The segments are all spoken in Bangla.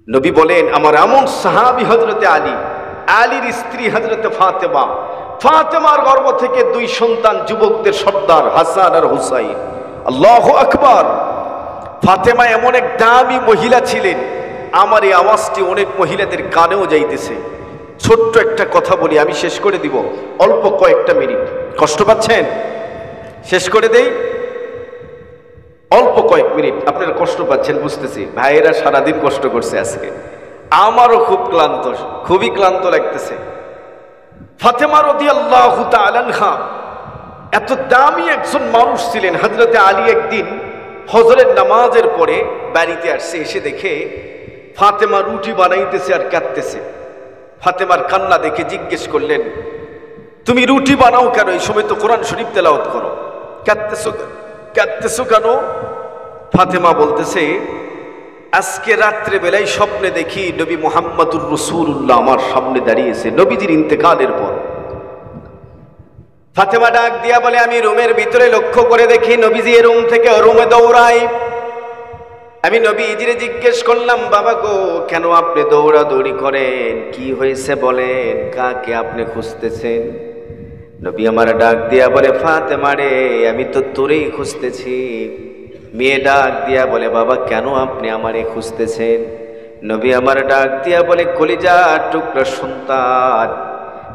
নবী বলেন, আমার এমন সাহাবী হযরতে আলী, আলীর স্ত্রী হযরতে ফাতেমা, ফাতেমার গর্ভ থেকে দুই সন্তান, যুবকদের সর্দার হাসান আর হুসাইন। আল্লাহু আকবার। ফাতেমা এমন এক দামি মহিলা ছিলেন, আমার এই আওয়াজটি অনেক মহিলাদের কানেও যাইতেছে। ছোট্ট একটা কথা বলি, আমি শেষ করে দিব, অল্প কয়েকটা মিনিট। কষ্ট পাচ্ছেন? শেষ করে দেই, অল্প কয়েক মিনিট। আপনারা কষ্ট পাচ্ছেন বুঝতেছি, ভাইয়েরা সারাদিন কষ্ট করছে আজকে, আমারও খুব ক্লান্ত, খুবই ক্লান্ত লাগতেছে। ফাতেমা রাদিয়াল্লাহু তাআলা আনহা এত দামি একজন মানুষ ছিলেন। হযরতে আলী একদিন ফজরের নামাজের পরে বাড়িতে আসছে, এসে দেখে ফাতেমা রুটি বানাইতেছে আর কাঁদতেছে। ফাতেমার কান্না দেখে জিজ্ঞেস করলেন, তুমি রুটি বানাও কেন? এই সময় তো কোরআন শরীফ তেলাওয়াত করো, কাঁদতেছো কেন? ফাতেমা বলতেছে, আজকে রাত্রে বেলায় স্বপ্নে দেখি নবী মুহাম্মদুর রাসূলুল্লাহ আমার সামনে দাঁড়িয়েছে নবীজির ইন্তেকালের পর। ফাতেমা ডাক দিয়া বলে, আমি রুমের ভিতরে লক্ষ্য করে দেখি নবীজি রুম থেকে রুমে দৌড়ায়। আমি নবীজিরে জিজ্ঞেস করলাম, বাবা গো, কেন আপনি দৌড়াদৌড়ি করেন? কি হয়েছে বলেন, কাকে আপনি খুঁজতেছেন? নবী আমার ডাক দিয়া বলে, ফাতেমা রে, আমি তো তোরেই খুঁজতেছি। মেয়ে ডাক দিয়া বলে, বাবা কেন আপনি আমারে খুঁজতেছেন? নবী আমার ডাক দিয়া বলে, কলিজার টুকরা সন্তান,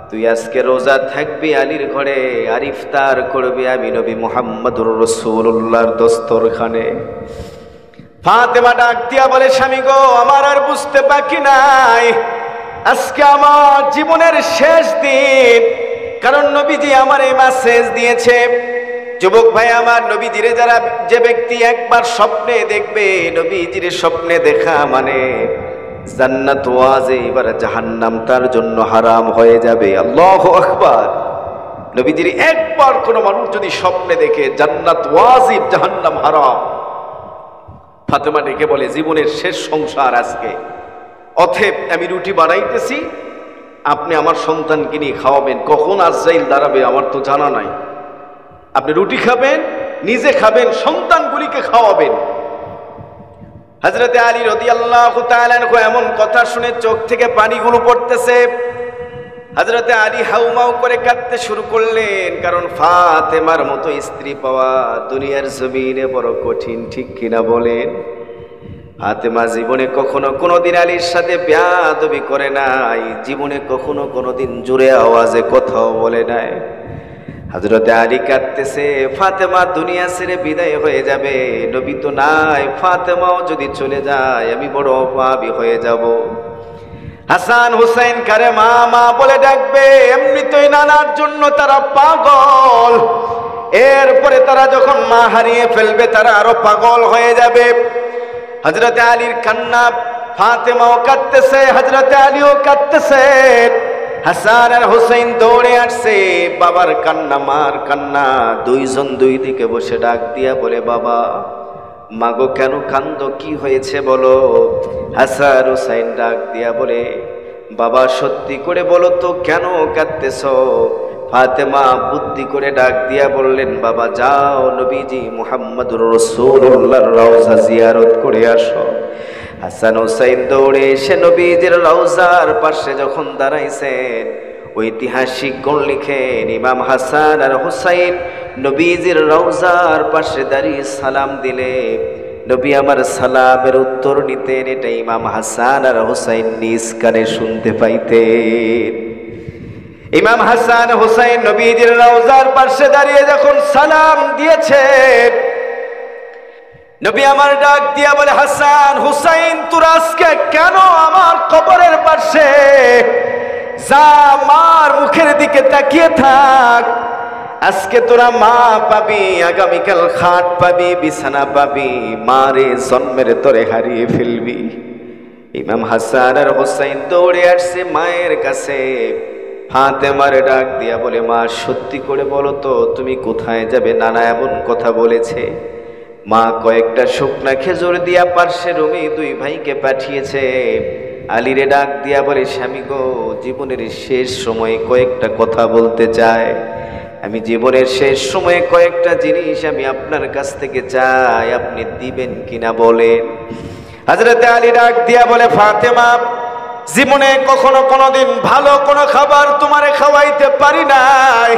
তুই আজকে রোজা থাকবি আলীর ঘরে, আর ইফতার করবি আমি নবী মুহাম্মদুর রাসূলুল্লাহর দস্তরখানে। ফাতেমা ডাক দিয়া বলে, স্বামী গো, আমার আর বুঝতে বাকি নাই, আজকে আমার জীবনের শেষ দিন, কারণ নবীজি আমার এই মেসেজ দিয়েছে। যুবক ভাই আমার, নবীজিরে যারা, যে ব্যক্তি একবার স্বপ্নে দেখবে, নবীজিরে স্বপ্নে দেখা মানে জান্নাত ওয়াজিব আর জাহান্নাম তার জন্য হারাম হয়ে যাবে। আল্লাহু আকবার। নবীজির একবার কোনো মানুষ যদি স্বপ্নে দেখে, জান্নাত ওয়াজিব জাহান্নাম হারাম। ফাতেমা ডেকে বলে, জীবনের শেষ সংসার আজকে, অতএব আমি রুটি বানাইতেছি, আপনি আমার সন্তানকে নিয়ে খাওয়াবেন। কখন আজরাইল দাঁড়াবে আমার তো জানা নাই, আপনি রুটি খাবেন, নিজে খাবেন, সন্তানগুলিকে খাওয়াবেন। হযরতে আলী রাদিয়াল্লাহু তাআলা আনহু এমন কথা শুনে চোখ থেকে পানিগুলো পড়তেছে। হযরতে আলী হাউমাউ করে কাঁদতে শুরু করলেন, কারণ ফাতেমার মতো স্ত্রী পাওয়া দুনিয়ার জমিনে বড় কঠিন, ঠিক কিনা বলেন? ফাতেমা জীবনে কখনো কোনোদিন আলীর সাথে বেয়াদবি করে নাই, জীবনে কখনো কোনোদিন জোরে আওয়াজে কথাও বলে নাই। হযরতে আলী কাঁদতেছে, ফাতেমা দুনিয়া ছেড়ে বিদায় হয়ে যাবে, নবী তো নাই, ফাতেমাও যদি চলে যায় আমি বড় অভাবী হয়ে যাব। হাসান হুসাইন কারে মা মা বলে ডাকবে, এমনিতেই নানার জন্য তারা পাগল, এরপরে তারা যখন মা হারিয়ে ফেলবে তারা আরো পাগল হয়ে যাবে। হযরতে আলীর কান্না, ফাতেমাও কাঁদতেছে, হযরতে আলীও কাঁদতেছে। হাসান আর হুসাইন দৌড়ে আসছে, বাবার কান্না মার কান্না, দুইজন দুই দিকে বসে ডাক দিয়া বলে, বাবা মাগো কেন কান্দো, কি হয়েছে বলো? হাসান হুসাইন ডাক দিয়া বলে, বাবা সত্যি করে বলো তো কেন কাঁদতেছ? ফাতেমা বুদ্ধি করে ডাক দিয়া বললেন, বাবা যাও নবীজি মুহাম্মদুর রাসূলুল্লাহর রওজা জিয়ারত করে আসো। হাসান হুসাইন দৌড়ে এসে নবীজির রওজার পাশে যখন দাঁড়াইছেন, ঐতিহাসিক গুণ লিখেন, ইমাম হাসান আর হুসাইন নবীজির রওজার পাশে দাঁড়িয়ে সালাম দিলে নবী আমার সালামের উত্তর নিতেন। এটা ইমাম হাসান আর হুসাইন নিজ কানে শুনতে পাইতেন। ইমাম হাসান হুসাইন নবীজির রওজার পাশে দাঁড়িয়ে যখন সালাম দিয়েছেন, নবী আমার ডাক দিয়া বলে, হাসান হুসাইন তোরা আজকে কেন আমার কবরের পাশে? যা মার মুখের দিকে তাকিয়ে থাক, আজকে তোরা মা পাবি, আগামীকাল খাট পাবি, বিছানা পাবি, মারে জন্মের তরে হারিয়ে ফেলবি। ইমাম হাসান আর হুসাইন দৌড়ে আসছে মায়ের কাছে। ফাতেমার ডাক দিয়া বলে, মা সত্যি করে বলো তো তুমি কোথায় যাবে? নানা এমন কথা বলেছে। মা কয়েকটা শুকনা খেজুর দিয়া পার্শ্বে রুমে দুই ভাইকে পাঠিয়েছে। আলীরে ডাক দিয়া বলে, স্বামী গো, জীবনের শেষ সময়ে কয়েকটা কথা বলতে চায়, আমি জীবনের শেষ সময়ে কয়েকটা জিনিস আমি আপনার কাছ থেকে চাই, আপনি দিবেন কিনা বলেন। হযরতে আলী ডাক দিয়া বলে, ফাতেমা, জীবনে কখনো কোনোদিন ভালো কোনো খাবার তোমারে খাওয়াইতে পারি নাই,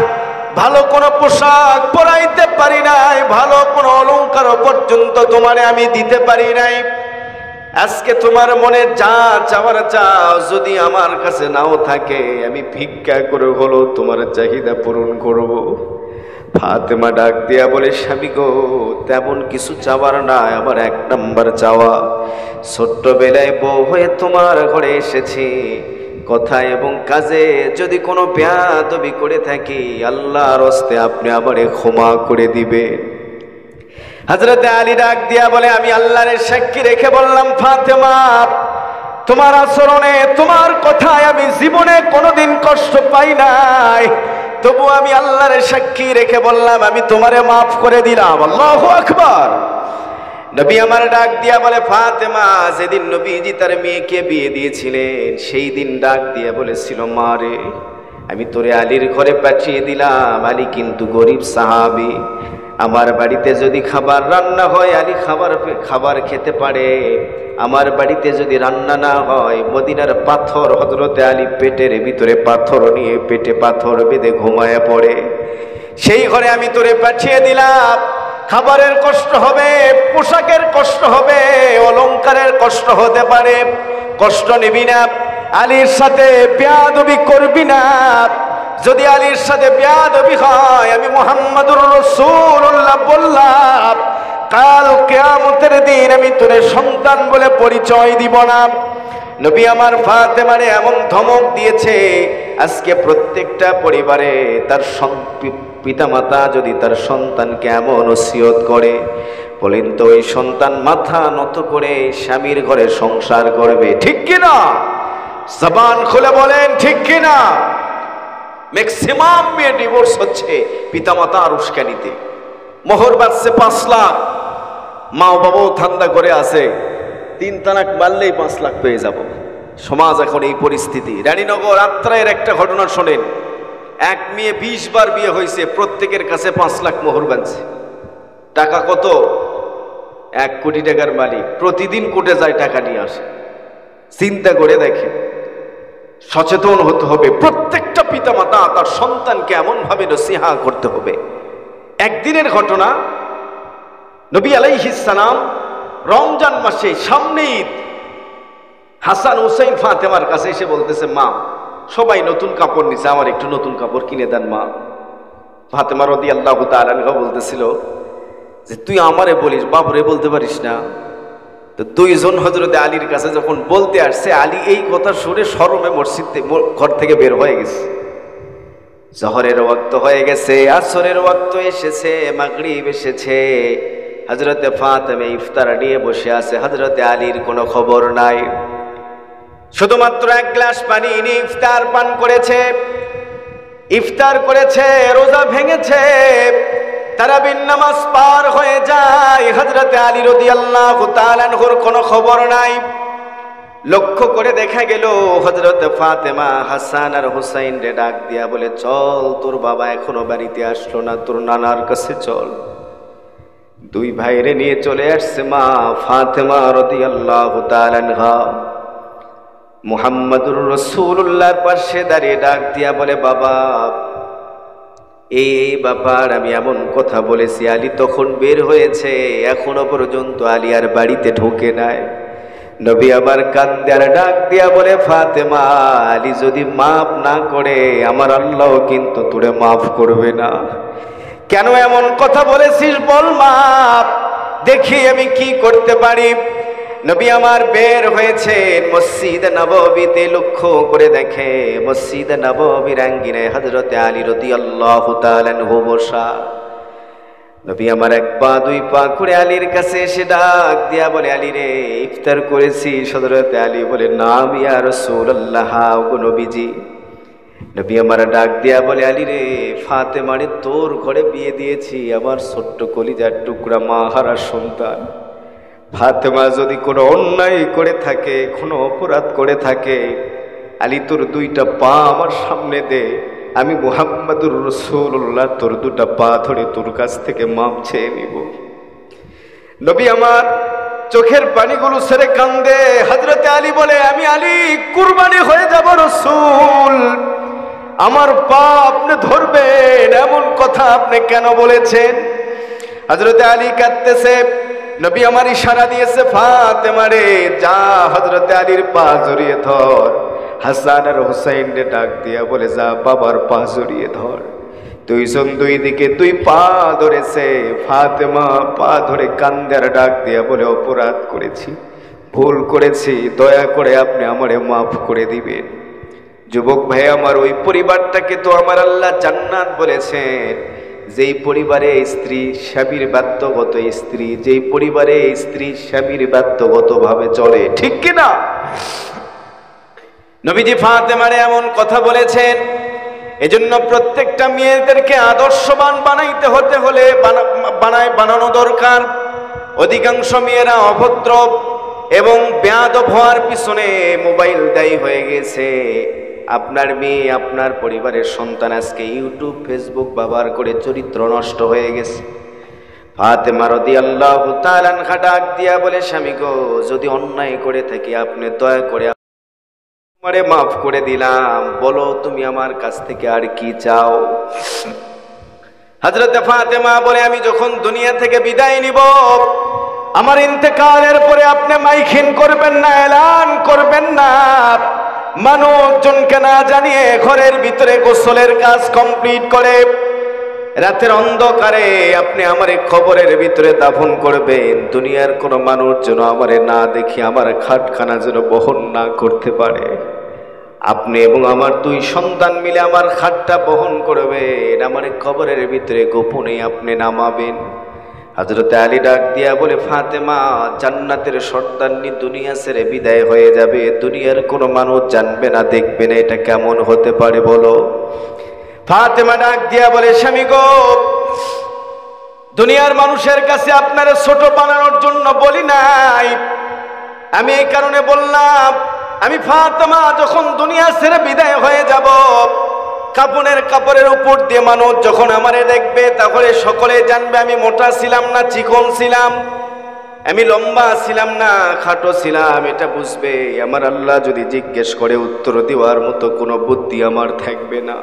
ভালো কোনো পোশাক পরাইতে পারি নাই, ভালো কোনো অলংকার পর্যন্ত তোমারে আমি দিতে পারি নাই। আজকে তোমার মনে যা চাওয়ার চাও, যদি আমার কাছে নাও থাকে আমি ভিক্ষা করে হলো তোমার চাহিদা পূরণ করব। ফাতেমা ডাক দিয়া বলে, স্বামী গো, তেমন কিছু চাওয়ার নাই, আমার এক নাম্বার চাওয়া, ছোট্টবেলায় বউ হয়ে তোমার ঘরে এসেছি, কথা এবং কাজে যদি কোনো বেয়াদবি করে থাকি, আল্লাহর হস্তে আপনি আমারে ক্ষমা করে দিবেন। হযরতে আলী ডাক দিয়া বলে, আমি আল্লাহর সাক্ষী রেখে বললাম, ফাতেমা, তোমার আচরণে, তোমার কথায় আমি জীবনে কোনোদিন কষ্ট পাই নাই, তবু আমি আল্লাহর সাক্ষী রেখে বললাম, আমি তোমারে মাফ করে দিলাম। আল্লাহু আকবার। নবী আমার ডাক দিয়া বলে, ফাতেমা, যেদিন নবীজি তার মেয়েকে বিয়ে দিয়েছিলেন, সেই দিন ডাক দিয়া বলেছিল, মা রে, আমি তোরে আলীর ঘরে পাঠিয়ে দিলাম, আলী কিন্তু গরিব সাহাবী, আমার বাড়িতে যদি খাবার রান্না হয় আলী খাবার খেতে পারে, আমার বাড়িতে যদি রান্না না হয়, মদিনার পাথর হযরতে আলী পেটের ভিতরে পাথর নিয়ে পেটে পাথর বেঁধে ঘুমায় পড়ে, সেই ঘরে আমি তোরে পাঠিয়ে দিলাম। খাবারের কষ্ট হবে, পোশাকের কষ্ট হবে, অলংকারের কষ্ট হতে পারে, কষ্ট নিবি না, আলীর সাথে বেয়াদবি করবি না। যদি আলীর সাথে বেয়াদবি হয়, আমি মুহাম্মাদুর রাসূলুল্লাহ বললাম, কাল কিয়ামতের দিন আমি তোরে সন্তান বলে পরিচয় দিব না। নবী আমার ফাতেমারে এমন ধমক দিয়েছে, আজকে প্রত্যেকটা পরিবারে তার পিতামাতা যদি তার সন্তানকে এমন ওসিয়ত করে, বলেন তো ওই সন্তান মাথা নত করে স্বামীর ঘরে সংসার করবে? ঠিক কিনা? জবান খুলে বলেন ঠিক কিনা? ম্যাক্সিমাম মেয়ে ডিভোর্স হচ্ছে পিতামাতা আর উস্কানিতে। মোহর বাজছে 5 লাখ, মা বাবাও ঠান্ডা করে আছে, 3 তালাক মারলেই 5 লাখ পেয়ে যাব। সমাজ এখন এই পরিস্থিতি। রানীনগর আত্রায়ের একটা ঘটনা শোনেন, এক মেয়ে 20 বার বিয়ে হয়েছে, প্রত্যেকের কাছে 5 লাখ মোহর বাঁধছে। টাকা কত? 1 কোটি টাকার মালিক, প্রতিদিন কোর্টে যায় টাকা নিয়ে আসে। চিন্তা করে দেখেন, সচেতন হতে হবে। প্রত্যেকটা পিতামাতা তার সন্তানকে এমন ভাবে নসিহা করতে হবে। একদিনের ঘটনা, নবী আলাইহিস সালাম রমজান মাসে, সামনে ঈদ, হাসান হুসাইন ফাতেমার কাছে এসে বলতেছে, মা, সবাই নতুন কাপড় নিছে, আমার একটু নতুন কাপড় কিনে দেন মা। ফাতেমা রাদিয়াল্লাহু তাআলা আনহা বলতেছিল যে, তুই আমারে বলিস, বাবরে বলতে পারিস না? তো 2 জন হযরতে আলীর কাছে যখন বলতে আসছে, আলী এই কথা শুনে শরমে মসজিদ ঘর থেকে বের হয়ে গেছে। জহরের ওয়াক্ত হয়ে গেছে, আসরের ওয়াক্ত এসেছে, মাগরিব এসেছে, হযরতে ফাতেমা ইফতার নিয়ে বসে আছে, হযরতে আলীর কোনো খবর নাই। শুধুমাত্র 1 গ্লাস পানি নিয়ে ইফতার পান করেছে, ইফতার করেছে, রোজা ভেঙেছে, তারাবির নামাজ পার হয়ে যায়, হযরতে আলী রাদিয়াল্লাহু তাআলা আনহুর কোনো খবর নাই। লক্ষ্য করে দেখা গেল হযরতে ফাতেমা হাসান আর হুসাইন রে ডাক দিয়া বলে, চল, তোর বাবা এখনো বাড়িতে আসলো না, তোর নানার কাছে চল। 2 ভাইরে নিয়ে চলে আসছে মা ফাতেমা রাদিয়াল্লাহু তাআলা আনহা। মুহাম্মাদুর রাসূলুল্লাহর পাশে দাঁড়িয়ে ডাক দিয়া বলে, বাবা, এই ব্যাপার আমি এমন কথা বলেছি, আলী তখন বের হয়েছে, এখনো পর্যন্ত আলী আর বাড়িতে ঢোকে নাই। নবী আবার কান্দে আর ডাক দিয়া বলে, ফাতেমা, আলী যদি মাফ না করে, আমার আল্লাহ কিন্তু তোরে মাফ করবে না। কেন এমন কথা বলেছিস বল মা, দেখি আমি কি করতে পারি। নবী আমার বের হয়েছেন, মসজিদ নববীতে লক্ষ্য করে দেখে, মসজিদ নববীর আঙ্গিনায় হযরতে আলী রাদিয়াল্লাহু তাআলা আনহু বসা। নবী আমার 1 পা 2 পা করে আলীর কাছে এসে ডাক দিয়া বলে, আলী রে, ইফতার করেছি। হযরতে আলী বলে, নাম ইয়া রাসূলুল্লাহ, ও নবীজি। নবী আমার ডাক দিয়া বলে, আলী রে, ফাতেমারে তোর ঘরে বিয়ে দিয়েছি, আমার ছোট্ট কলিজার টুকরা মা হারা সন্তান। ফাতেমা যদি কোনো অন্যায় করে থাকে, কোনো অপরাধ করে থাকে, আলী তোর 2টা পা আমার সামনে দে, আমি মুহাম্মাদুর রাসূলুল্লাহ তোর 2টা পা ধরে তোর কাছ থেকে মাপ চেয়ে নিব। নবী আমার চোখের পানিগুলো ছেড়ে কান্দে। হযরতে আলী বলে, আমি আলী কুরবানি হয়ে যাব রাসূল, আমার পা আপনি ধরবেন, এমন কথা আপনি কেন বলেছেন? হযরতে আলী কাঁদতেছে। নবী আমার ইশারা দিয়েছে, ফাতেমা রে যা হযরতে আলীর পা জড়িয়ে ধর। হাসান আর হুসাইন রে ডাক দিয়া বলে, যা বাবার পা জড়িয়ে ধর। দুইজন দুই দিকে দুই পা ধরেছে। ফাতেমা পা ধরে কান্দে আর ডাক দিয়া বলে, অপরাধ করেছি, ভুল করেছি, দয়া করে আপনি আমারে মাফ করে দিবেন। যুবক ভাই আমার, ওই পরিবারটাকে তো আমার আল্লাহ জান্নাত বলেছেন। যেই পরিবারে স্ত্রী স্বামীর বাধ্যগত স্ত্রী, যেই পরিবারে স্ত্রী স্বামীর বাধ্যগত ভাবে চলে, ঠিক কিনা? নবীজি ফাতেমারে এমন কথা বলেছেন। এজন্য প্রত্যেকটা মেয়েদেরকে আদর্শবান বানাইতে হতে হলে বানানো দরকার। অধিকাংশ মেয়েরা অভদ্র এবং বেয়াদব হওয়ার পিছনে মোবাইল দায়ী হয়ে গেছে। আপনার মেয়ে, আপনার পরিবারের সন্তান আজকে ইউটিউব ফেসবুক ব্যবহার করে চরিত্র নষ্ট হয়ে গেছে। ফাতেমা রাদিয়াল্লাহু তাআলা আনহা ডাক দিয়া বলে, স্বামী গো, যদি অন্যায় করে থাকি আপনি দয়া করে আমারে মাফ করে দিলাম, বলো তুমি আমার কাছ থেকে আর কি চাও? হযরতে ফাতেমা বলে, আমি যখন দুনিয়া থেকে বিদায় নিব, আমার ইন্তেকালের পরে আপনি মাইকিং করবেন না, এলান করবেন না, মানুষজনকে না জানিয়ে ঘরের ভিতরে গোসলের কাজ কমপ্লিট করে রাতের অন্ধকারে আপনি আমারে কবরের ভিতরে দাফন করবেন। দুনিয়ার কোনো মানুষ যেন আমারে না দেখে আমার খাটখানা যেন বহন না করতে পারে। আপনি এবং আমার দুই সন্তান মিলে আমার খাটটা বহন করবেন, আমার কবরের ভিতরে গোপনে আপনি নামাবেন। হযরতে আলী ডাক দিয়া বলে, ফাতেমা জান্নাতের সর্দারনি দুনিয়া ছেড়ে বিদায় হয়ে যাবে, দুনিয়ার কোনো মানুষ জানবে না, দেখবে না, এটা কেমন হতে পারে বলো? ফাতেমা ডাক দিয়া বলে, স্বামী গো, দুনিয়ার মানুষের কাছে আপনারা ছোট বানানোর জন্য বলি নাই, আমি এই কারণে বললাম, আমি ফাতেমা যখন দুনিয়া ছেড়ে বিদায় হয়ে যাব, কাপড়ের উপর দিয়ে মানুষ যখন আমারে দেখবে, তাহলে সকলে জানবে আমি মোটা ছিলাম না চিকন ছিলাম, আমি লম্বা ছিলাম না খাটো ছিলাম, এটা বুঝবে। আমার আল্লাহ যদি জিজ্ঞেস করে উত্তর দেওয়ার মতো কোনো বুদ্ধি আমার থাকবে না।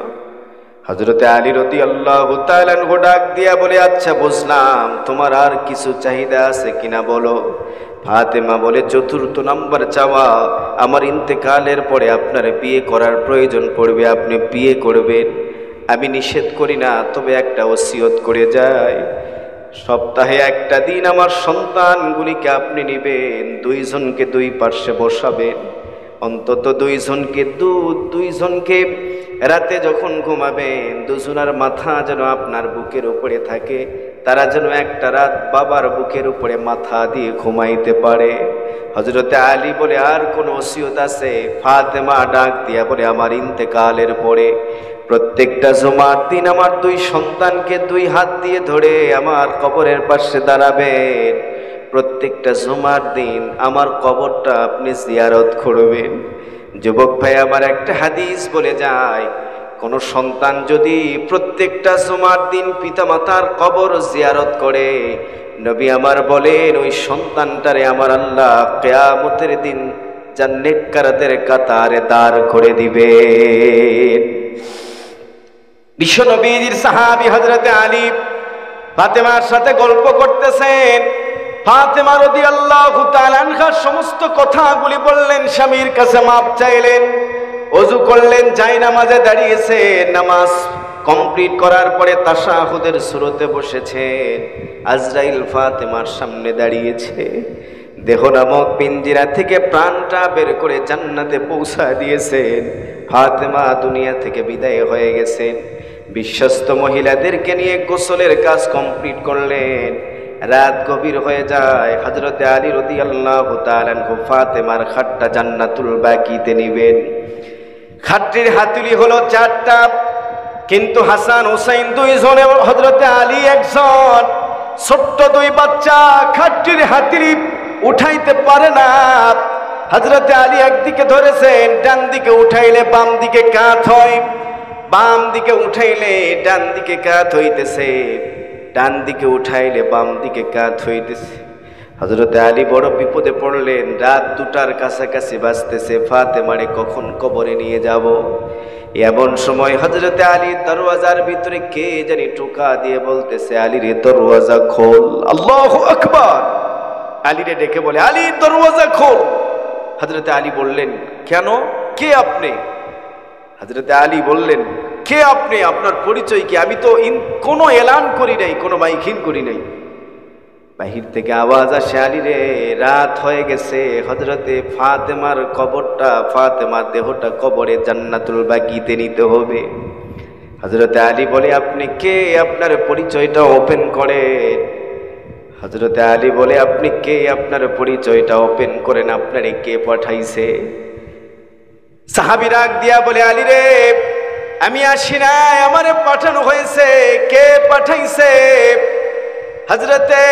হযরতে আলী রাদিয়াল্লাহু তাআলা আনহু ডাক দিয়া বলে, আচ্ছা বুঝলাম, তোমার আর কিছু চাহিদা আছে কিনা বলো? ফাতেমা বলে, চতুর্থ নাম্বার চাওয়া, আমার ইন্তেকালের পরে আপনার বিয়ে করার প্রয়োজন পড়বে, আপনি বিয়ে করবেন। আমি নিষেধ করি না, তবে একটা ওসিয়ত করে যাই, সপ্তাহে একটা দিন আমার সন্তানগুলিকে আপনি নেবেন, দুইজনকে দুই পার্শ্বে বসাবেন, অন্তত দুইজনকে রাতে যখন ঘুমাবেন, দুজনার মাথা যেন আপনার বুকের উপরে থাকে, তারা যেন একটা রাত বাবার বুকের উপরে মাথা দিয়ে ঘুমাইতে পারে। হযরতে আলী বলে, আর কোন ওসিয়ত আছে? ফাতেমা ডাক দিয়া বলে, আমার ইন্তেকালের পরে প্রত্যেকটা জুমার দিন আমার দুই সন্তানকে দুই হাত দিয়ে ধরে আমার কবরের পাশে দাঁড়াবেন, প্রত্যেকটা জুমার দিন আমার কবরটা আপনি জিয়ারত করবেন। যুবক ভাই আমার, একটা হাদিস বলে যায়, কোন সন্তান যদি প্রত্যেকটা জুমার দিন পিতামাতার কবর জিয়ারত করে, নবী আমার বলেন, ওই সন্তানটারে আমার আল্লাহ কিয়ামতের দিন জান্নাতকারদের কাতারে দাঁড় করে দিবেন। বিশ্ব নবীর সাহাবী হযরতে আলী ফাতেমার সাথে গল্প করতেছেন। ফাতেমা রাদিয়াল্লাহু তাআলা আনহা সমস্ত কথাগুলি বললেন, স্বামীর কাছে মাপ চাইলেন, ওযু করলেন, জায়নামাজে দাঁড়িয়েছে, নামাজ কমপ্লিট করার পরে তাশাহুদের সুরতে বসেছেন। আজরাইল ফাতেমার সামনে দাঁড়িয়েছে, দেহ নামক পিঞ্জিরা থেকে প্রাণটা বের করে জান্নাতে পৌঁছা দিয়েছেন। ফাতেমা দুনিয়া থেকে বিদায় হয়ে গেছেন। বিশ্বস্ত মহিলাদেরকে নিয়ে গোসলের কাজ কমপ্লিট করলেন। রাত গভীর হয়ে যায়। হযরতে আলী রাদিয়াল্লাহু তাআলা আনহু ফাতেমার খাটটা জান্নাতুল বাকিতে নিবেন। খাটটির হাতুলি হলো 4টা, কিন্তু হাসান হুসাইন দুইজনে, হযরতে আলী একজন, ছোট্ট দুই বাচ্চা খাটটির হাতুলি উঠাইতে পারে না। হযরতে আলী একদিকে ধরেছেন, ডান দিকে উঠাইলে বাম দিকে কাত হয়, বাম দিকে উঠাইলে ডান দিকে কাত হইতেছে, ডান দিকে উঠাইলে বাম দিকে কাত হইতেছে। হযরতে আলী বড় বিপদে পড়লেন। রাত 2টার কাছাকাছি বাজতেছে, ফাতেমারে কখন কবরে নিয়ে যাব। এমন সময় হযরতে আলী দরওয়াজার ভিতরে কে জানি টোকা দিয়ে বলতেছে, আলী রে দরওয়াজা খোল। আল্লাহু আকবার। আলী রে ডেকে বলে, আলী দরওয়াজা খোল। হযরতে আলী বললেন, কেন, কে আপনি? হযরতে আলী বললেন, কে আপনি, আপনার পরিচয় কি? আমি তো কোনো এলান করি নাই, কোনো মাইকিং করি নাই। বাহির থেকে আওয়াজ আসে, আলী রে রাত হয়ে গেছে, হযরতে ফাতেমার কবরটা, ফাতেমার দেহটা কবরে জান্নাতুল বাকিতে নিতে হবে। হযরতে আলী বলে, আপনি কে, আপনার পরিচয়টা ওপেন করেন। হযরতে আলী বলে, আপনি কে, আপনার পরিচয়টা ওপেন করেন, আপনারে কে পাঠাইছে? সাহাবী রাগ দিয়া বলে, আলী রে আমি আসি নাই, আমারে পাঠানো হয়েছে। কে পাঠাইছে? হযরতে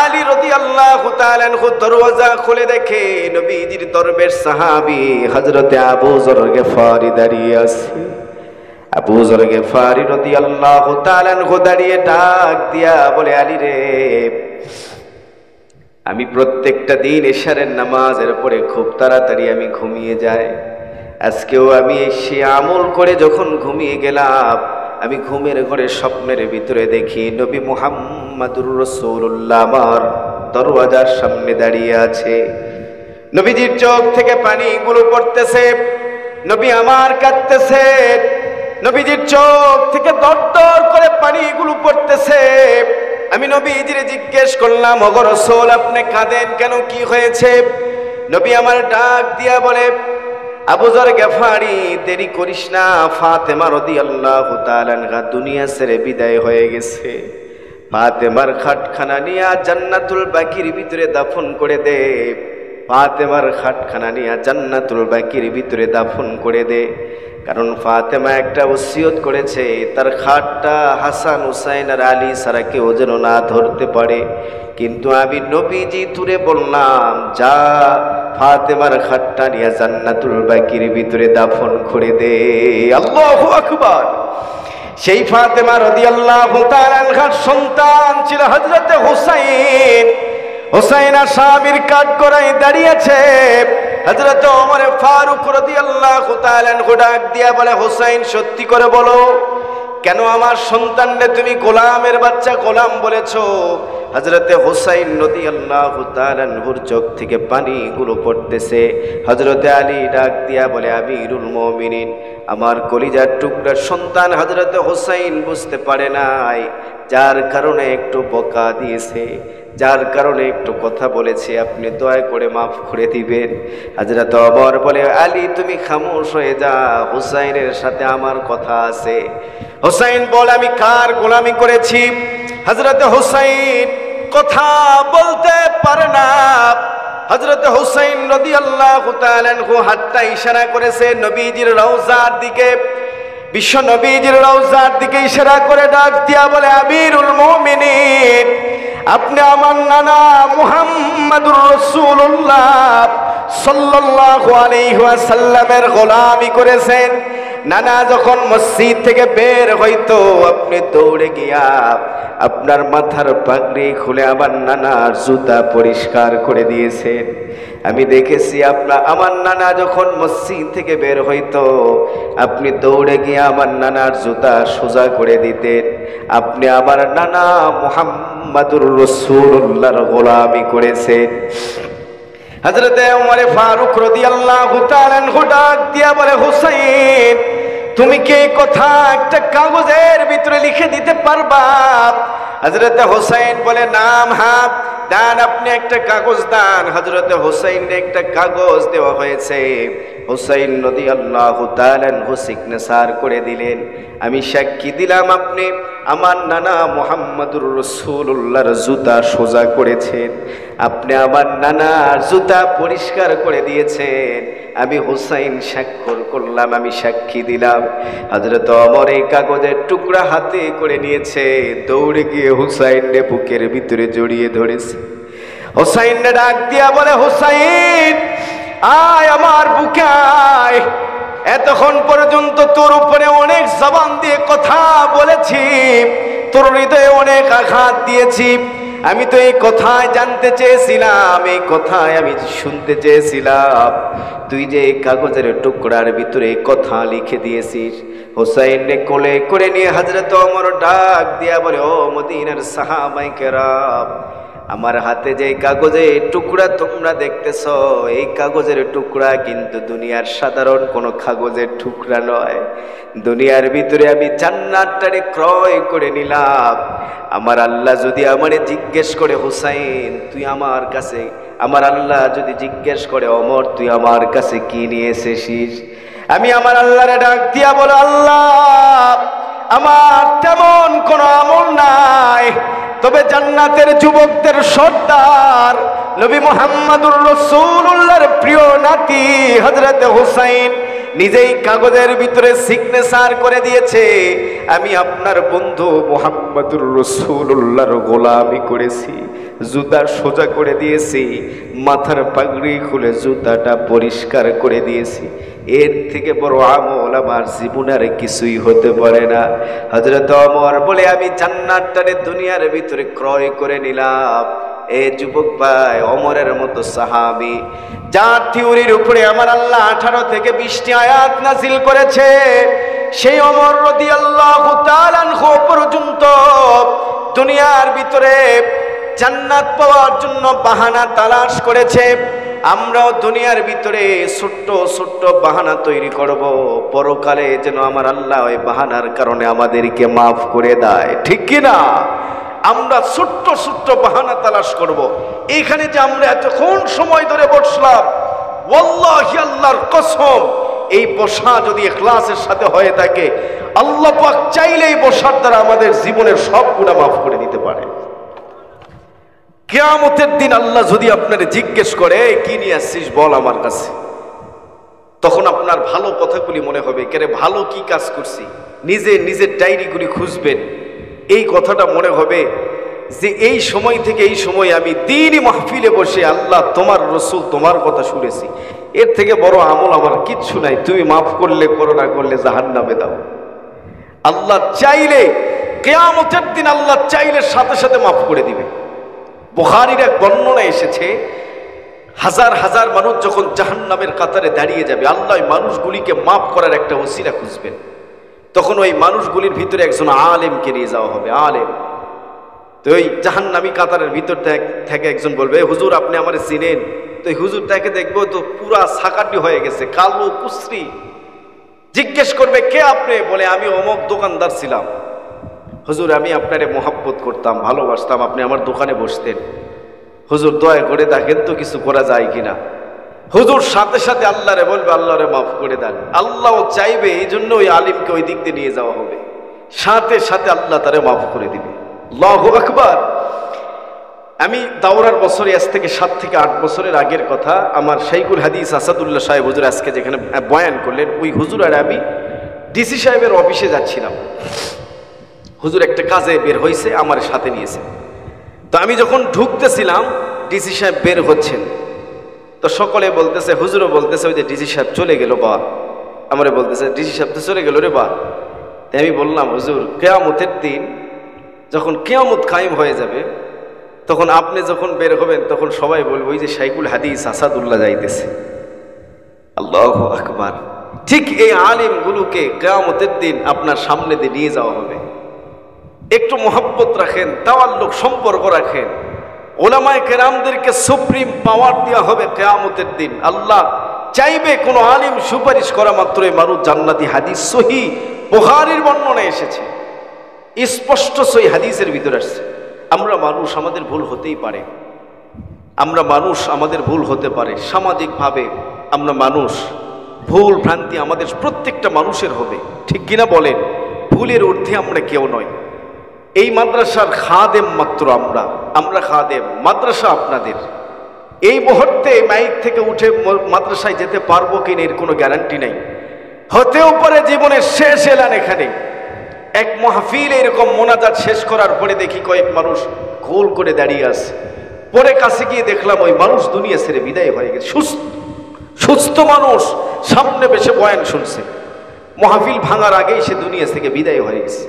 আলী রাদিয়াল্লাহু তাআলা আনহু দরওয়াজা খুলে দেখে নবীজির দরবেশ সাহাবী হযরতে আবু যর গিফারি দাঁড়িয়ে আছে। আবু যর গিফারি রাদিয়াল্লাহু তাআলা আনহু দাঁড়িয়ে ডাক দিয়া বলে, আলী রে আমি প্রত্যেকটা দিন এশারের নামাজের পরে খুব তাড়াতাড়ি আমি ঘুমিয়ে যাই। আজকেও আমি সে আমল করে যখন ঘুমিয়ে গেলাম, আমি ঘুমের ঘরে স্বপ্নের ভিতরে দেখি নবী মুহাম্মাদুর রাসূলুল্লাহ আমার দরওয়াজার সামনে দাঁড়িয়ে আছে। নবীজির চোখ থেকে পানিগুলো পড়তেছে, নবী আমার কাঁদতেছে, নবীজির চোখ থেকে দরদর করে পানিগুলো পড়তেছে। আমি নবীজিরে জিজ্ঞেস করলাম, ওগো রাসূল আপনি কাঁদেন কেন, কি হয়েছে? নবী আমার ডাক দিয়া বলে, আবু যর গিফারি দেরি করিস না, ফাতেমা রাদিয়াল্লাহু তাআলা আনহা দুনিয়া ছেড়ে বিদায় হয়ে গেছে। ফাতেমার খাটখানা নিয়ে জান্নাতুল বাকির ভিতরে দাফন করে দে। ফাতেমার খাটখানা নিয়ে জান্নাতুল বাকির ভিতরে দাফন করে দে। কারণ ফাতেমা একটা ওসিয়ত করেছে, তার খাটটা হাসান হুসাইন আর আলী ছাড়া কেউ যেন না ধরতে পারে। কিন্তু আমি নবীজি তুরে বললাম, যা ফাতেমার খাটটা নিয়ে জান্নাতুল বাকির ভিতরে দাফন করে দে। আল্লাহু আকবার। সেই ফাতেমা রাদিয়াল্লাহু তাআলা আনহার সন্তান ছিল হযরতে হুসাইন। হুসাইন আসামির কাঠগড়ায় দাঁড়িয়েছে। হযরত ওমর ফারুক রাদিয়াল্লাহু তাআলা আনহু ডাক দিয়া বলে, হুসাইন সত্যি করে বলো, কেন আমার সন্তানকে তুমি গোলামের বাচ্চা গোলাম বলেছো? হযরতে হুসাইন রাদিয়াল্লাহু তাআলা আনহুর চোখ থেকে পানিগুলো পড়তেছে। হযরতে আলী ডাক দিয়া বলে, আমিরুল মুমিনিন, আমার কলিজার টুকরার সন্তান হযরতে হুসাইন বুঝতে পারে নাই, যার কারণে একটু বকা দিয়েছে, যার কারণে একটু কথা বলেছে, আপনি দয়া করে মাফ করে দিবেন। হযরত ওমর বলে, আলী তুমি খামোশ হয়ে যা, হুসাইনের সাথে আমার কথা আছে। হুসাইন বল, আমি কার গোলামি করেছি? হযরত হুসাইন কথা বলতে পারে না। হযরত হুসাইন রাদিয়াল্লাহু তাআলা আনহু হাতটা ইশারা করেছে নবীজির রওজার দিকে। বিশ্ব নবীজির রওজার দিকে ইশারা করে ডাক দিয়া বলে, আমিরুল মুমিনিন, আপনি আমার নানা মুহাম্মাদুর রাসূলুল্লাহ সাল্লাল্লাহু আলাইহি ওয়াসাল্লামের গোলামি করেছেন। নানা যখন মসজিদ থেকে বের হইতো, আপনি দৌড়ে গিয়া আপনার মাথার পাগড়ি খুলে আমার নানার জুতা পরিষ্কার করে দিয়েছেন। আমি দেখেছি আমার নানা যখন মসজিদ থেকে বের হইতো, আপনি দৌড়ে গিয়ে আমার নানার জুতা সোজা করে দিতেন। আপনি আমার নানা মুহাম্মাদুর রাসূলুল্লাহর গোলামি করেছেন। হযরতে ওমর ফারুক রাদিয়াল্লাহু তাআলা আনহু ডাক দিয়া বলে, হুসাইন তুমি কি এই কথা একটা কাগজের ভিতরে লিখে দিতে পারবা? হযরতে হুসাইন বলে, নাম হ্যাঁ দান, আপনি একটা কাগজ দান। হযরতে হুসাইনকে একটা কাগজ দেওয়া হয়েছে। হুসাইন রাদিয়াল্লাহু তাআলা আনহু সিগনেচার করে দিলেন। আমি সাক্ষী দিলাম আপনি আমার নানা মুহাম্মাদুর রাসূলুল্লাহর জুতা সোজা করেছেন, আপনি আমার নানার জুতা পরিষ্কার করে দিয়েছেন। আমি হুসাইন স্বাক্ষর করলাম, আমি সাক্ষী দিলাম। হযরত ওমর এই কাগজের টুকরা হাতে করে নিয়েছে, দৌড়ে গিয়ে হুসাইনকে বুকের ভিতরে জড়িয়ে ধরেছে। হুসাইনকে ডাক দিয়া বলে, হুসাইন আয় আমার বুকে আয়। এতক্ষণ পর্যন্ত তোর উপরে অনেক জবান দিয়ে কথা বলেছি, তোর হৃদয়ে অনেক আঘাত দিয়েছি। আমি তো এই কথায় জানতে চেয়েছিলাম, এই কথায় আমি শুনতে চেয়েছিলাম, তুই যে এই কাগজের টুকরার ভিতরে কথা লিখে দিয়েছিস। হুসাইনকে কোলে করে নিয়ে হযরত ওমর ডাক দিয়া বলে, ও মদিনার সাহাবায়ে কেরাম, আমার হাতে যে কাগজের টুকরা তোমরা দেখতেছ, এই কাগজের টুকরা কিন্তু দুনিয়ার সাধারণ কোনো কাগজের টুকরা নয়। দুনিয়ার ভিতরে আমি জান্নাতটারে ক্রয় করে নিলাম। আমার আল্লাহ যদি আমারে জিজ্ঞেস করে, হুসাইন তুই আমার কাছে, আমার আল্লাহ যদি জিজ্ঞেস করে, ওমর তুই আমার কাছে কি নিয়ে এসেছিস, আমি আমার আল্লাহরে ডাক দিয়া বলো, আল্লাহ আমার তেমন কোনো আমল নাই, তবে জান্নাতের যুবকদের সর্দার নবী মুহাম্মদুর রাসূলুল্লাহর প্রিয় নাতি হযরত হুসাইন নিজেই কাগজের ভিতরে সিগনেচার করে দিয়েছে, আমি আপনার বন্ধু মুহাম্মদুর রাসূলুল্লাহর গোলামি করেছি, জুতা সোজা করে দিয়েছি, মাথার পাগড়ি খুলে জুতাটা পরিষ্কার করে দিয়েছি। এর থেকে বড় আমল আমার জীবনে আর কিছুই হতে পারে না। হযরত ওমর বলে, আমি জান্নাতটারে দুনিয়ার ভিতরে ক্রয় করে নিলাম। এ যুবক ভাই, ওমরের মতো সাহাবী যার থিওরির উপরে আমার আল্লাহ 18 থেকে 20টি আয়াত নাযিল করেছে, সেই ওমর রাদিয়াল্লাহু তাআলা আনহু পর্যন্ত দুনিয়ার ভিতরে জান্নাত পাওয়ার জন্য বাহানা তালাশ করেছে। আমরাও দুনিয়ার ভিতরে ছোট্ট ছোট্ট বাহানা তৈরি করব, পরকালে যেন আমার আল্লাহ ওই বাহানার কারণে আমাদেরকে মাফ করে দেয়, ঠিক কি না? আমরা ছোট্ট ছোট্ট বাহানা তালাশ করব। এইখানে যে আমরা এতক্ষণ সময় ধরে বসলাম, ওয়াল্লাহি আল্লাহর কসম, এই বসা যদি ইখলাসের সাথে হয়ে থাকে, আল্লাহ পাক চাইলেই বসার দ্বারা আমাদের জীবনের সব গুনাহ মাফ করে দিতে পারে। কিয়ামতের দিন আল্লাহ যদি আপনারে জিজ্ঞেস করে, কি নিয়ে আসছিস বল আমার কাছে, তখন আপনার ভালো কথাগুলি মনে হবে, কেরে ভালো কি কাজ করছি, নিজের ডায়েরিগুলি খুঁজবেন, এই কথাটা মনে হবে যে এই সময় থেকে এই সময় আমি দিনই মাহফিলে বসে আল্লাহ তোমার রসুল তোমার কথা শুনেছি, এর থেকে বড় আমল আমার কিচ্ছু নাই, তুমি মাফ করলে করো, না করলে জাহান্নামে দাও। আল্লাহ চাইলে কিয়ামতের দিন আল্লাহ চাইলে সাথে সাথে মাফ করে দিবে। বুখারীর এক বর্ণনা এসেছে, হাজার হাজার মানুষ যখন জাহান্নামের কাতারে দাঁড়িয়ে যাবে, আল্লাহ ওই মানুষগুলিকে মাফ করার একটা ওসিলা খুঁজবেন। তখন ওই মানুষগুলির ভিতরে একজন আলেমকে নিয়ে যাওয়া হবে, আলেম। তো ওই জাহান্নামী কাতারের ভিতর থেকে একজন বলবে, হুজুর আপনি আমারে চিনেন? তো এই হুজুরটাকে দেখবো তো পুরা সাকাটি হয়ে গেছে, কালো কুশ্রী। জিজ্ঞেস করবে, কে আপনি? বলে, আমি অমুক দোকানদার ছিলাম, হুজুর আমি আপনারে মোহাব্বত করতাম, ভালোবাসতাম, আপনি আমার দোকানে বসতেন, হুজুর দয়া করে দেখেন তো কিছু করা যায় কিনা। হুজুর সাথে সাথে আল্লাহরে বলবে, আল্লাহরে মাফ করে দেন। আল্লাহ চাইবে, এই জন্য ওই আলিমকে ওই দিক দিয়ে নিয়ে যাওয়া হবে, সাথে সাথে আল্লাহ তারে মাফ করে দিবে। আল্লাহু আকবার। আমি দাওরার বছরে আজ থেকে 7 থেকে 8 বছরের আগের কথা, আমার শাইখুল হাদিস আসাদুল্লাহ সাহেব হুজুর আজকে যেখানে বয়ান করলেন, ওই হুজুর আর আমি ডিসি সাহেবের অফিসে যাচ্ছিলাম। হুজুর একটা কাজে বের হয়েছে, আমার সাথে নিয়েছে। তো আমি যখন ঢুকতেছিলাম, ডিসি সাহেব বের হচ্ছেন, তো সকলে বলতেছে, হুজুরও বলতেছে, ওই যে ডিসি সাহেব চলে গেল বা, আমারে বলতেছে ডিসি সাহেব তো চলে গেল রে বা। তাই আমি বললাম, হুজুর কিয়ামতের দিন যখন কিয়ামত কায়েম হয়ে যাবে, তখন আপনি যখন বের হবেন, তখন সবাই বলবে, ওই যে শাইখুল হাদিস আসাদুল্লাহ যাইতেছে। আল্লাহু আকবার। ঠিক এই আলিমগুলোকে কিয়ামতের দিন আপনার সামনে দিয়ে নিয়ে যাওয়া হবে। একটু মোহাব্বত রাখেন, তাওয়াল্লুক সম্পর্ক রাখেন, ওলামায়ে কেরামদেরকে সুপ্রিম পাওয়ার দেওয়া হবে কিয়ামতের দিন। আল্লাহ চাইবে কোন আলিম সুপারিশ করা মাত্রই মানুষ জান্নাতি। হাদিস সহিহ বুখারীর বর্ণনা এসেছে, স্পষ্ট সহিহ হাদিসের ভিতরে আসছে। আমরা মানুষ, আমাদের ভুল হতেই পারে, আমরা মানুষ, আমাদের ভুল হতে পারে, সামাজিকভাবে আমরা মানুষ, ভুল ভ্রান্তি আমাদের প্রত্যেকটা মানুষের হবে, ঠিক কিনা বলেন? ভুলের ঊর্ধ্বে আমরা কেউ নয়। এই মাদ্রাসার খাদেম মাত্র আমরা খাদেম, মাদ্রাসা আপনাদের। এই মুহূর্তে মাইক থেকে উঠে মাদ্রাসায় যেতে পারবো কিনা এর কোনো গ্যারান্টি নাই, হতেও পারে জীবনের শেষ এলান এখানে। এক মাহফিল এরকম মোনাজাত শেষ করার পরে দেখি কয়েক মানুষ গোল করে দাঁড়িয়ে আছে, পরে কাছে গিয়ে দেখলাম ওই মানুষ দুনিয়া ছেড়ে বিদায় হয়ে গেছে। সুস্থ মানুষ সামনে বসে বয়ান শুনছে, মাহফিল ভাঙার আগেই সে দুনিয়া থেকে বিদায় হয়ে গেছে।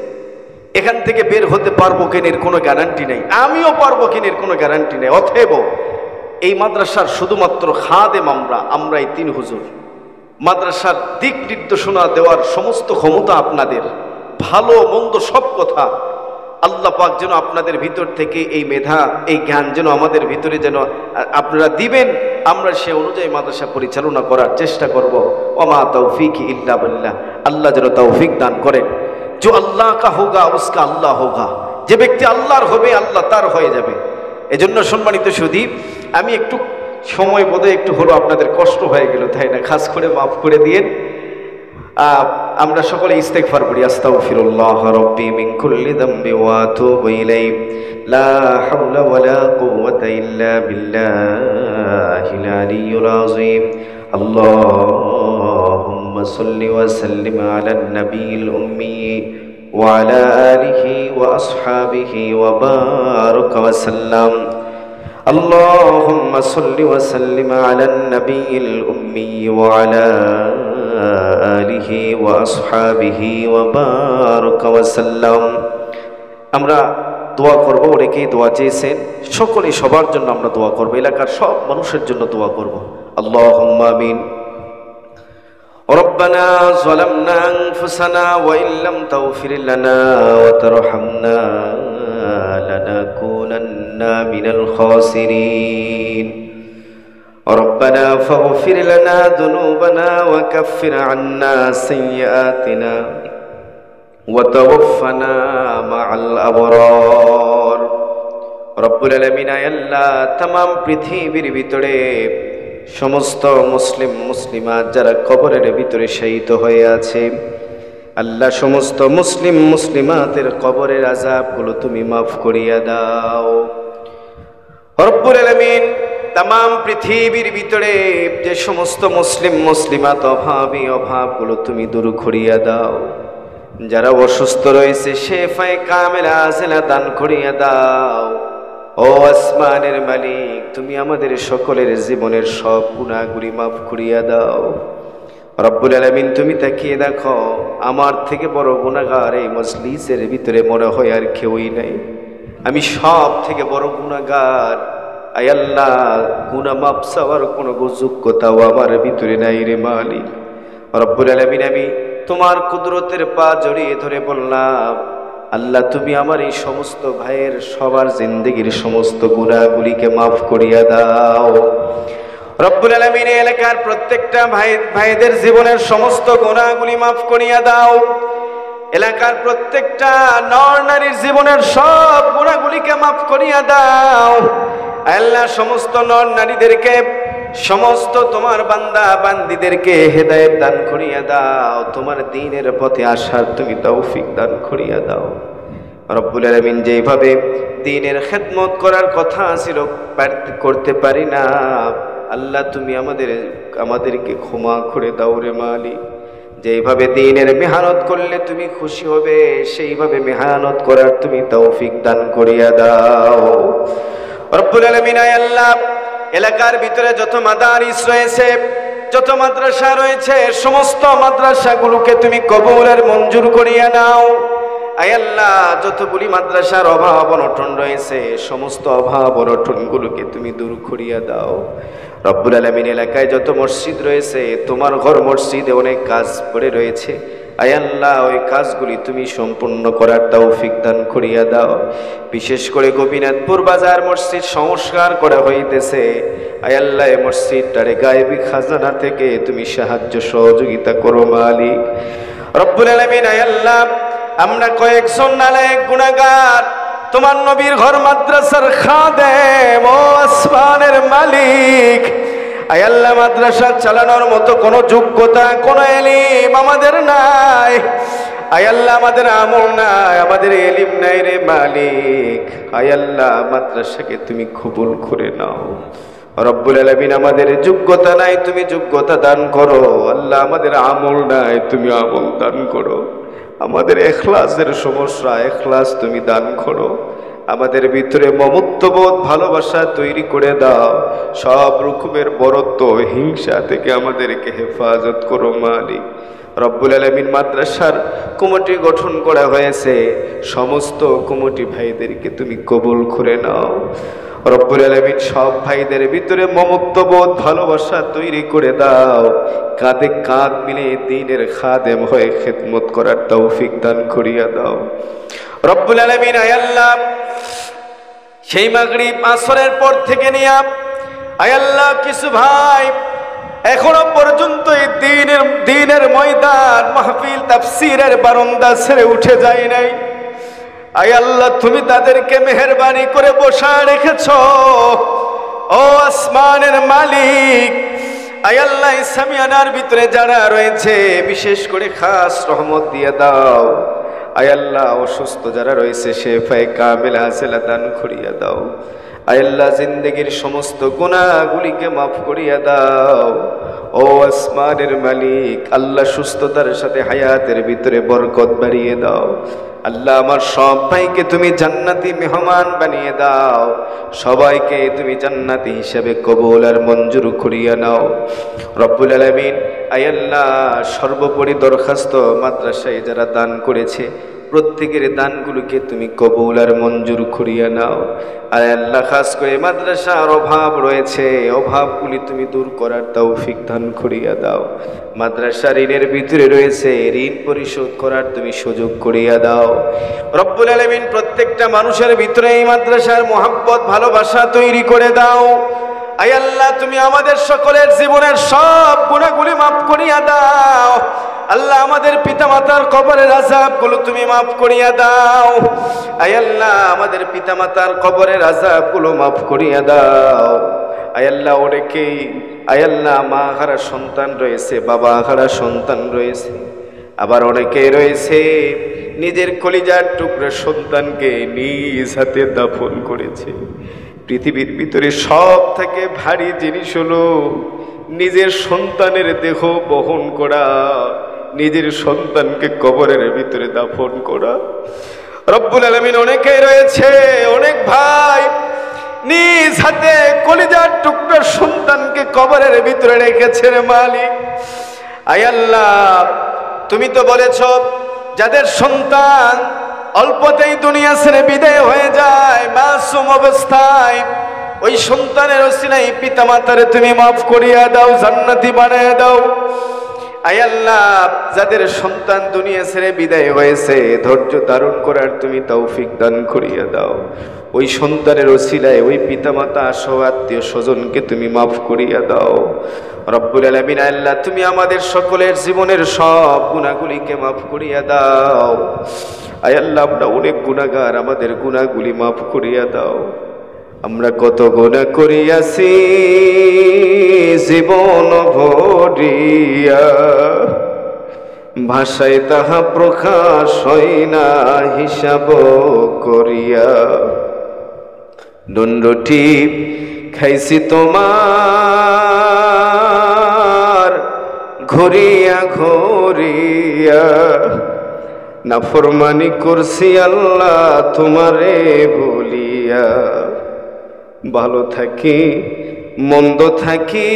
এখান থেকে বের হতে পারবো কিনের কোনো গ্যারান্টি নেই, আমিও পারবো কিনের কোনো গ্যারান্টি নেই। অতএব এই মাদ্রাসার শুধুমাত্র খাদেম আমরা এই 3 হুজুর। মাদ্রাসার দিক নির্দেশনা দেওয়ার সমস্ত ক্ষমতা আপনাদের, ভালো মন্দ সব কথা আল্লাহ পাক যেন আপনাদের ভিতর থেকে এই মেধা, এই জ্ঞান যেন আমাদের ভিতরে যেন আপনারা দিবেন, আমরা সে অনুযায়ী মাদ্রাসা পরিচালনা করার চেষ্টা করব। ওমা তৌফিক ইল্লা বিল্লাহ, আল্লাহ যেন তৌফিক দান করেন। जो अल्लाह का होगा उसका अल्लाह होगा, যে ব্যক্তি আল্লাহর হবে আল্লাহ তার হয়ে যাবে। এজন্য সম্মানিত সুধী, আমি একটু সময় বোধহয় একটু হলো আপনাদের কষ্ট হয়ে গেল, তাই না? খাস করে মাফ করে দিয়েন। আমরা সকলে ইস্তেগফার করি, আস্তাগফিরুল্লাহ রাব্বি মিন কুল্লি যামবি ওয়া আতুবু ইলাইহি, লা হাওলা ওয়ালা কুওয়াতা ইল্লা বিল্লাহিল আলিয়্যিল আযীম। আল্লাহুম্মা সাল্লি ওয়া সাল্লিম আলান নাবিয়িল উম্মি ওয়া আলা আলিহি ওয়া আসহাবিহি ওয়া বারাকা ওয়া সাল্লাম। اللهم صل وسلم على النبي الأمي وعلى آله وأصحابه وبارك وسلم। আমরা দোয়া করব, অনেকেই দোয়া চেয়েছেন, সকলেই সবার জন্য আমরা দোয়া করব, এলাকার সব মানুষের জন্য দোয়া করব। আল্লাহুম্মা আমিন। ربنا ظلمنا أنفسنا وإن لم تغفر لنا وترحمنا لنكونن من الخاسرين ربنا فاغفر لنا ذنوبنا وكفر عنا سيئاتنا وتوفنا مع الأبرار। রব্বুল আলামিন আল্লাহ तमाम পৃথিবীর ভিতরে সমস্ত মুসলিম মুসলিমাত যারা কবরের ভিতরে শহীদ হয়ে আছে, আল্লাহ সমস্ত মুসলিম মুসলিমাতের কবরের আযাবগুলো তুমি মাফ করিয়া দাও। রব্বুল আলামিন तमाम পৃথিবীর ভিতরে যে সমস্ত মুসলিম মুসলিমাত অভাবগুলো তুমি দূর করিয়া দাও। যারা অসুস্থ রয়েছে শেফায়ে কামেলা আজেলা দান করিয়া দাও। ও আসমানের মালিক, তুমি আমাদের সকলের জীবনের সব গুনাহগুলি মাফ করিয়া দাও। রব্বুল আলামিন তুমি তাকিয়ে দেখো, আমার থেকে বড় গুনাহগার এই মজলিসের ভিতরে মনে হয় আর কেউই নাই। আমি সব থেকে বড় গুনাহগার। আয় আল্লাহ, গুনাহ মাফ চাওয়ার কোনো যোগ্যতাও আমার ভিতরে নাই রে মালিক। রব্বুল আলামিন আমি তোমার কুদরতের পা জড়িয়ে ধরে বললাম, আল্লাহ তুমি আমার এই সমস্ত ভাইয়ের সবার জিন্দেগির সমস্ত গুনাহগুলিকে মাফ করিয়া দাও। রব্বুল আলামিন এলাকার প্রত্যেকটা ভাইদের জীবনের সমস্ত গুনাহগুলি মাফ করিয়া দাও। এলাকার প্রত্যেকটা নর নারীর জীবনের সব গুনাহগুলিকে মাফ করিয়া দাও। আল্লাহ সমস্ত নর নারীদেরকে, সমস্ত তোমার বান্দা বান্দীদেরকে হেদায়েত দান করিয়া দাও। তোমার দ্বীনের পথে আসার তুমি তৌফিক দান করিয়া দাও। রব্বুল আলামিন যেভাবে দ্বীনের খেদমত করার কথা ছিল করতে পারি না, আল্লাহ তুমি আমাদেরকে ক্ষমা করে দাও রে মালিক। যেভাবে দ্বীনের মেহনত করলে তুমি খুশি হবে, সেইভাবে মেহনত করার তুমি তৌফিক দান করিয়া দাও। রব্বুল আলামিন আল্লাহ এলাকার ভিতরে যত মাদারিস রয়েছে, যত মাদ্রাসা রয়েছে, সমস্ত মাদ্রাসাগুলোকে তুমি কবুলের মঞ্জুর করিয়া নাও। আয় আল্লাহ যতগুলি মাদ্রাসার অভাব অনটন রয়েছে, সমস্ত অভাব অনটনগুলোকে তুমি দূর করিয়া দাও। রব্বুল আলামিন এলাকায় যত মসজিদ রয়েছে, তোমার ঘর মসজিদে অনেক কাজ পড়ে রয়েছে, আয় আল্লাহ ওই কাজগুলি তুমি সম্পূর্ণ করার তৌফিক দান করিয়া দাও। বিশেষ করে গোপীনাথপুর বাজার মসজিদ সংস্কার করা হইতেছে, আয় আল্লাহ এই মসজিদটারে গায়েবী খাজানা থেকে তুমি সাহায্য সহযোগিতা করো মালিক। রব্বুল আলামিন আয় আল্লাহ আমরা কয়েকজন নালায়েক গুনাহগার, তোমার নবীর ঘর মাদ্রাসার খাদেম, ও আসমানের মালিক, আয় আল্লাহ মাদ্রাসা চালানোর মতো কোনো যোগ্যতা, কোনো ইলম আমাদের নাই। আয় আল্লাহ আমাদের আমল নাই, আমাদের ইলম নাই রে মালিক। আয় আল্লাহ মাদ্রাসাকে তুমি কবুল করে নাও। রব্বুল আলামিন আমাদের যোগ্যতা নাই, তুমি যোগ্যতা দান করো। আল্লাহ আমাদের আমল নাই, তুমি আমল দান করো। আমাদের ইখলাসের সমস্যা, ইখলাস তুমি দান করো। আমাদের ভিতরে মমত্ববোধ, ভালোবাসা তৈরি করে দাও। সব রকমের বরত্ব, হিংসা থেকে আমাদেরকে হেফাজত করো মালিক। রব্বুল আলামিন মাদ্রাসার কমিটি গঠন করা হয়েছে, সমস্ত কমিটি ভাইদেরকে তুমি কবুল করে নাও। রব্বুল আলামিন সব ভাইদের ভিতরে মমত্ববোধ ভালোবাসা তৈরি করে দাও, কাঁধে কাঁধ মিলে দ্বীনের খাদেম হয়ে খিদমত করার তৌফিক দান করিয়া দাও। রব্বুল আলামিন আয় আল্লাহ, সেই মাগরিব আসরের পর থেকে নিয়ে আয় আল্লাহ কিছু ভাই এখনো পর্যন্ত এই দ্বীনের ময়দান মাহফিল তাফসীরের বারান্দা ছেড়ে উঠে যায় নাই। আয় আল্লাহ, তুমি তাদেরকে মেহেরবানি করে বসা রেখেছো। ও আসমানের মালিক, আয় আল্লাহ, সামিয়ানার ভিতরে যারা রয়েছে বিশেষ করে খাস রহমত দিয়ে দাও। আয় আল্লাহ, অসুস্থ যারা রয়েছে শেফায়ে কামিল আজেলা দান করিয়া দাও। আয় আল্লাহ, জিন্দেগীর সমস্ত গুনাহগুলিকে মাফ করিয়া দাও। ও আসমানের মালিক, আল্লাহ সুস্থতার সাথে হায়াতের ভিতরে বরকত বাড়িয়ে দাও। আল্লাহ, আমার সব ভাইকে তুমি জান্নাতি মেহমান বানিয়ে দাও, সবাইকে তুমি জান্নাতি হিসেবে কবুল আর মঞ্জুর করিয়া নাও। রব্বুল আলামিন আয় আল্লাহ, সর্বোপরি দরখাস্ত মাদ্রাসায় যারা দান করেছে প্রত্যেকের দানগুলোকে তুমি কবুল আর মঞ্জুর করিয়া নাও। আর আল্লাহ, খাস করে মাদ্রাসার অভাব রয়েছে, অভাবগুলি তুমি দূর করার তৌফিক দান করিয়া দাও। মাদ্রাসা ঋণের ভিতরে রয়েছে, ঋণ পরিশোধ করার তুমি সুযোগ করিয়া দাও। রব্বুল আলামিন প্রত্যেকটা মানুষের ভিতরে এই মাদ্রাসার মহব্বত ভালোবাসা তৈরি করে দাও। আয় আল্লাহ, তুমি আমাদের সকলের জীবনের সব গুনাহগুলি মাফ করিয়া দাও। আল্লাহ, আমাদের পিতামাতার কবরের আযাবগুলো তুমি মাফ করিয়া দাও। আয় আল্লাহ, আমাদের পিতামাতার কবরের আযাবগুলো মাফ করিয়া দাও। আয় আল্লাহ, অনেকেই আয় আল্লাহ মা হারা সন্তান রয়েছে, বাবা হারা সন্তান রয়েছে, আবার অনেকেই রয়েছে নিজের কলিজার টুকরা সন্তানকে নিজ হাতে দাফন করেছে। পৃথিবীর ভিতরে সব থেকে ভারী জিনিস হলো নিজের সন্তানের দেহ বহন করা, নিজের সন্তানকে কবরের ভিতরে দাফন করা। রব্বুল আলামিন অনেকেই রয়েছে, অনেক ভাই নিজ হাতে কলিজার টুকরা সন্তানকে কবরের ভিতরে রেখেছেন মালিক। আয় আল্লাহ, তুমি তো বলেছ যাদের সন্তান অল্পতেই দুনিয়া ছেড়ে বিদায় হয়ে যায় মাসুম অবস্থায়, ওই সন্তানের ওসিলায় পিতা মাতারে তুমি মাফ করিয়া দাও, জান্নাতি বানায় দাও। আয় আল্লাহ, যাদের সন্তান দুনিয়া ছেড়ে বিদায় হয়েছে ধৈর্য ধারণ করার তুমি তৌফিক দান করিয়া দাও। ওই সন্তানের ওসিলায় ওই পিতামাতা সহ আত্মীয় স্বজনকে তুমি মাফ করিয়া দাও। রব্বুল আলামিন আল্লাহ, তুমি আমাদের সকলের জীবনের সব গুনাহগুলিকে মাফ করিয়া দাও। আয় আল্লাহ, আমরা অনেক গুনাহগার, আমাদের গুনাহগুলি মাফ করিয়া দাও। আমরা কত গুনাহ করিয়াছি জীবন ভরিয়া, ভাষায় তাহা প্রকাশ হয় না হিসাব করিয়া। দণ্ডটি খাইছি তোমার ঘুরিয়া ঘুরিয়া, নাফরমানি করছি আল্লাহ তোমারে বলিয়া। ভালো থাকি মন্দ থাকি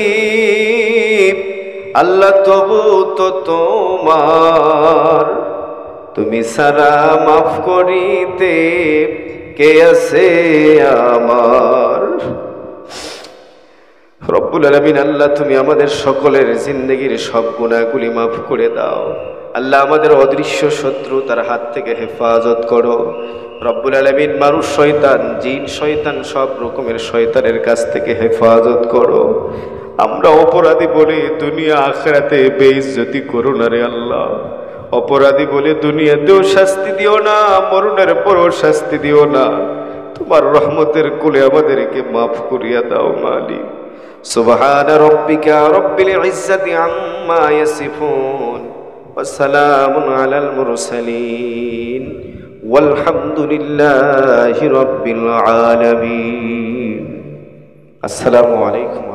আল্লাহ তবু তো তোমার, তুমি সারা মাফ করিতে কে আছে আমার। রব্বুল আলামিন আল্লাহ, তুমি আমাদের সকলের জিন্দেগির সব গুনাহগুলি মাফ করে দাও। আল্লাহ, আমাদের অদৃশ্য শত্রু তার হাত থেকে হেফাজত করো। রব্বুল আলামিন মানুষ শয়তান, জিন শয়তান, সব রকমের শয়তানের কাছ থেকে হেফাজত করো। আমরা অপরাধী বলে দুনিয়া আখিরাতে বেইজ্জতি করো না রে আল্লাহ। অপরাধী বলে দুনিয়াতেও শাস্তি দিও না, মরণের পরও শাস্তি দিও না। তোমার রহমতের কোলে আমাদেরকে মাফ করিয়া দাও মালিক। সুবহান রাব্বিকা রাব্বিল ইজ্জাতি আম্মা ইয়াসিফুন ওয়া সালামুন আলাল মুরসালিন ওয়ালহামদুলিল্লাহি রাব্বিল আলামিন। আসসালামু আলাইকুম।